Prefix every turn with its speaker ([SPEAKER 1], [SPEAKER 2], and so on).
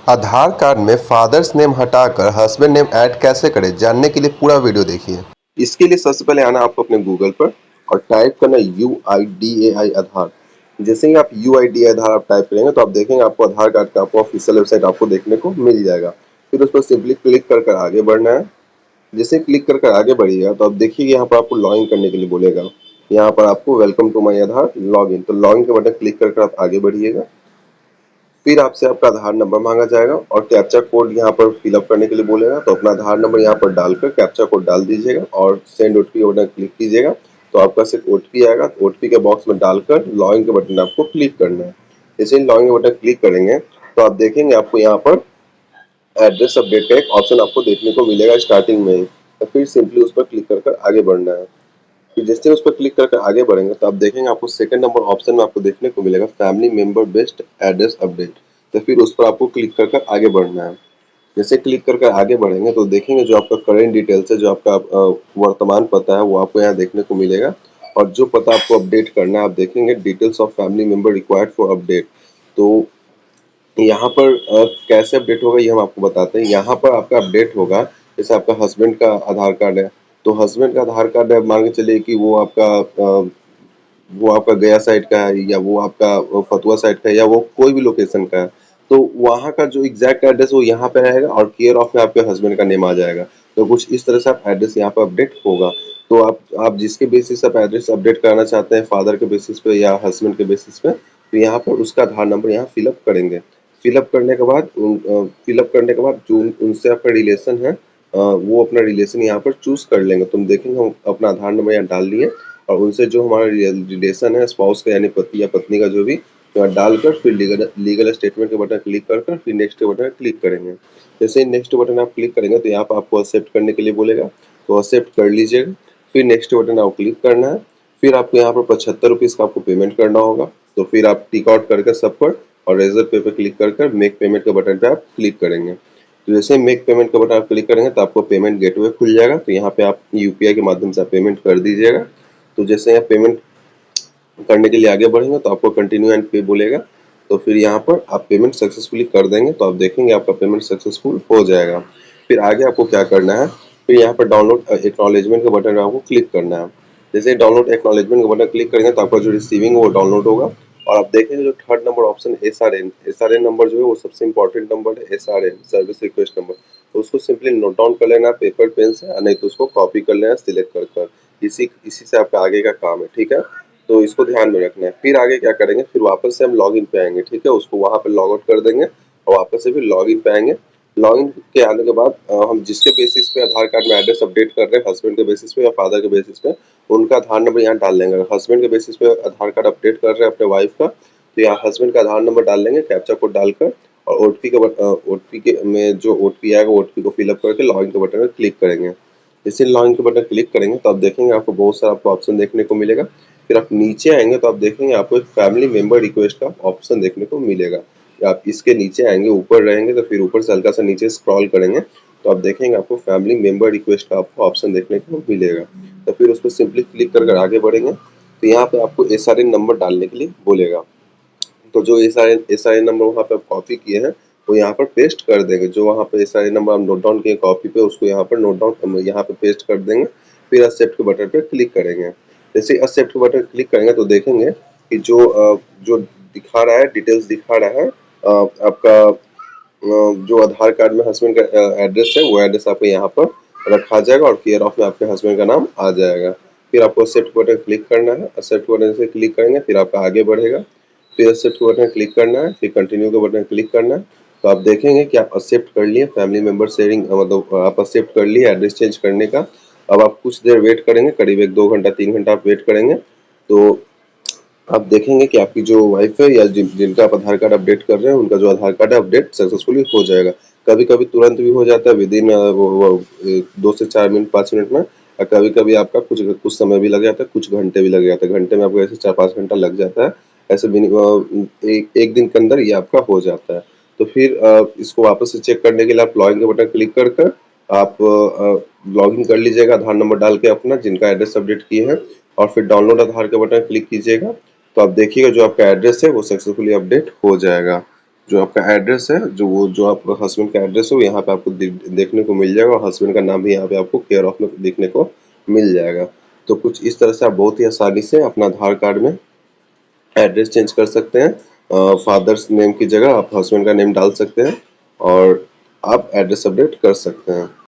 [SPEAKER 1] आधार card में father's name हटाकर husband name add कैसे करें, जानने के लिए पूरा वीडियो देखिए। इसके लिए सबसे पहले आना आपको अपने गूगल पर और टाइप करना UIDAI आधार। जैसे ही आप UIDAI आधार आप टाइप करेंगे तो आप देखेंगे आपको आधार कार्ड का आपको ऑफिशियल वेबसाइट आपको देखने को मिल जाएगा। फिर उस पर सिंपली क्लिक कर आगे बढ़ना है। जैसे क्लिक कर आगे बढ़िएगा तो आप देखिए यहाँ पर आपको लॉगिन करने के लिए बोलेगा। यहाँ पर आपको welcome to my Aadhaar login, तो लॉगिन के बटन क्लिक कर आप आगे बढ़िएगा। फिर आपसे आपका आधार नंबर मांगा जाएगा और कैप्चा कोड यहाँ पर फिलअप करने के लिए बोलेगा, तो अपना आधार नंबर यहाँ पर डालकर कैप्चा कोड डाल दीजिएगा और सेंड ओटीपी बटन क्लिक कीजिएगा। तो आपका सिर्फ ओटीपी आएगा, ओटीपी के बॉक्स में डालकर लॉगिन के बटन आपको क्लिक करना है। जैसे ही लॉगिन के बटन क्लिक करेंगे तो आप देखेंगे आपको यहाँ पर एड्रेस अपडेट का एक ऑप्शन आपको देखने को मिलेगा स्टार्टिंग में ही। तो फिर सिंपली उस पर क्लिक कर आगे बढ़ना है। फिर जैसे उस पर क्लिक करके आगे बढ़ेंगे तो आप देखेंगे आपको सेकंड नंबर ऑप्शन में आपको देखने को मिलेगा family member based address update. तो फिर उस पर आपको क्लिक कर आगे बढ़ना है। जैसे क्लिक कर आगे बढ़ेंगे तो देखेंगे जो आपका करेंट डिटेल्स है, जो आपका वर्तमान पता है वो आपको यहाँ देखने को मिलेगा। और जो पता आपको अपडेट करना है आप देखेंगे details of family member required for update. तो यहाँ पर कैसे अपडेट होगा ये हम आपको बताते हैं। यहाँ पर आपका अपडेट होगा, जैसे आपका हस्बैंड का आधार कार्ड है तो हस्बैंड का आधार कार्ड है, मान के चलिए कि वो आपका गया साइड का है या वो आपका फतुआ साइड का है या वो कोई भी लोकेशन का है, तो वहाँ का जो एग्जैक्ट एड्रेस वो यहाँ पे रहेगा और केयर ऑफ में आपके हस्बैंड का नेम आ जाएगा। तो कुछ इस तरह से आप एड्रेस यहाँ पर अपडेट होगा। तो आप जिसके बेसिस आप एड्रेस अपडेट कराना चाहते हैं, फादर के बेसिस पे या हस्बैंड के बेसिस पे, तो यहाँ पर उसका आधार नंबर यहाँ फिलअप करेंगे। फिलअप करने के बाद जो उनसे आपका रिलेशन है वो अपना रिलेशन यहाँ पर चूज कर लेंगे। तुम देखेंगे हम अपना आधार नंबर यहाँ डाल दिए और उनसे जो हमारा रिलेशन है स्पाउस का यानी पति या पत्नी का जो भी, तो यहाँ डालकर फिर लीगल स्टेटमेंट के बटन क्लिक कर फिर नेक्स्ट के बटन क्लिक करेंगे। जैसे नेक्स्ट बटन आप क्लिक करेंगे तो यहाँ पर आपको एक्सेप्ट करने के लिए बोलेगा, तो एक्सेप्ट कर लीजिएगा। फिर नेक्स्ट बटन आपको क्लिक करना है। फिर आपको यहाँ पर 75 रुपीज़ का आपको पेमेंट करना होगा। तो फिर आप टिक आउट करके सब पर और रेजर पे पे क्लिक कर मेक पेमेंट के बटन पे आप क्लिक करेंगे। तो जैसे मेक पेमेंट का बटन आप क्लिक करेंगे तो आपको पेमेंट गेटवे खुल जाएगा। तो यहाँ पे आप यूपीआई के माध्यम से आप पेमेंट कर दीजिएगा। तो जैसे यहाँ पेमेंट करने के लिए आगे बढ़ेंगे तो आपको कंटिन्यू एंड पे बोलेगा। तो फिर यहाँ पर आप पेमेंट सक्सेसफुली कर देंगे तो आप देखेंगे आपका पेमेंट सक्सेसफुल हो जाएगा। फिर आगे आपको क्या करना है, फिर यहाँ पर डाउनलोड एक्नॉलेजमेंट का बटन आपको क्लिक करना है। जैसे डाउनलोड एक्नॉलेजमेंट का बटन क्लिक करेंगे तो आपका जो रिसीविंग वो डाउनलोड होगा। और आप देखेंगे जो third number option SRN number जो है वो सबसे इंपॉर्टेंट नंबर है, एसआरएन सर्विस रिक्वेस्ट नंबर। तो उसको सिंपली नोट डाउन कर लेना पेपर पेन से, नहीं तो उसको कॉपी कर लेना सिलेक्ट कर इसी से आपका आगे का काम है, ठीक है। तो इसको ध्यान में रखना है। फिर आगे क्या करेंगे, फिर वापस से हम लॉगिन पे आएंगे, ठीक है, उसको वहां पे लॉग आउट कर देंगे और वापस से फिर लॉगिन पे आएंगे। लॉगिन के आने के बाद हम जिसके बेसिस पे आधार कार्ड में एड्रेस अपडेट कर रहे हैं, हस्बैंड के बेसिस पे या फादर के बेसिस पे, उनका आधार नंबर यहाँ डाल लेंगे। अगर हस्बैंड के बेसिस पे आधार कार्ड अपडेट कर रहे हैं अपने वाइफ का, तो यहाँ हस्बैंड का आधार नंबर डाल लेंगे कैप्चा कोड डालकर और ओटीपी के में जो ओटीपी आएगा ओटीपी को फिलअप करके लॉगिन के बटन पर क्लिक करेंगे। जैसे लॉगिन के बटन क्लिक करेंगे तो आप देखेंगे आपको बहुत सारा आपको ऑप्शन देखने को मिलेगा। फिर आप नीचे आएंगे तो आप देखेंगे आपको एक फैमिली मेंबर रिक्वेस्ट का ऑप्शन देखने को मिलेगा। आप इसके नीचे आएंगे, ऊपर रहेंगे तो फिर ऊपर से हल्का सा नीचे स्क्रॉल करेंगे तो आप देखेंगे आपको फैमिली मेंबर रिक्वेस्ट का आपको ऑप्शन देखने को मिलेगा। तो फिर उस पर सिंपली क्लिक कर आगे बढ़ेंगे तो यहाँ पे आपको एसआरएन नंबर डालने के लिए बोलेगा। तो जो एसआरएन नंबर वहाँ पे आप कॉपी किए हैं वो यहाँ पर पेस्ट कर देंगे। जो वहाँ पे एसआरएन नंबर हम नोट डाउन किए कॉपी पे, उसको यहाँ पर नोट डाउन यहाँ पे पेस्ट कर देंगे। फिर एक्सेप्ट के बटन पे क्लिक करेंगे। जैसे एक्सेप्ट के बटन क्लिक करेंगे तो देखेंगे कि जो दिखा रहा है डिटेल्स दिखा रहा है आपका जो आधार कार्ड में हस्बैंड का एड्रेस है वो एड्रेस आपको यहाँ पर रखा जाएगा और केयर ऑफ में आपके हस्बैंड का नाम आ जाएगा। फिर आपको एक्सेप्ट बटन क्लिक करना है। एक्सेप्ट बटन से क्लिक करेंगे फिर आपका आगे बढ़ेगा। फिर एक्सेप्ट बटन क्लिक करना है, फिर कंटिन्यू का बटन क्लिक करना है। तो आप देखेंगे कि आप एक्सेप्ट कर लिए फैमिली मेंबर शेयरिंग, मतलब आप एक्सेप्ट कर लिए एड्रेस चेंज करने का। अब आप कुछ देर वेट करेंगे, करीब 1-2 घंटा 3 घंटा आप वेट करेंगे तो आप देखेंगे कि आपकी जो वाइफ है या जिनका आप आधार कार्ड अपडेट कर रहे हैं उनका जो आधार कार्ड है अपडेट सक्सेसफुली हो जाएगा। कभी कभी तुरंत भी हो जाता है, विदिन 2 से 4 मिनट 5 मिनट में। और कभी कभी आपका कुछ समय भी लग जाता है, कुछ घंटे भी लग जाता है। घंटे में आपको ऐसे 4-5 घंटा लग जाता है। ऐसे एक दिन के अंदर ये आपका हो जाता है। तो फिर इसको वापस से चेक करने के लिए आप लॉगिन के बटन क्लिक कर आप लॉगिन कर लीजिएगा आधार नंबर डाल के अपना जिनका एड्रेस अपडेट किए हैं और फिर डाउनलोड आधार के बटन क्लिक कीजिएगा। तो आप देखिएगा जो आपका एड्रेस है वो सक्सेसफुली अपडेट हो जाएगा। जो आपका एड्रेस है, जो आपका हस्बैंड का एड्रेस है, वो यहाँ पे आपको देखने को मिल जाएगा और हस्बैंड का नाम भी यहाँ पे आपको केयर ऑफ में देखने को मिल जाएगा। तो कुछ इस तरह से आप बहुत ही आसानी से अपना आधार कार्ड में एड्रेस चेंज कर सकते हैं। फादर्स नेम की जगह आप हस्बैंड का नेम डाल सकते हैं और आप एड्रेस अपडेट कर सकते हैं।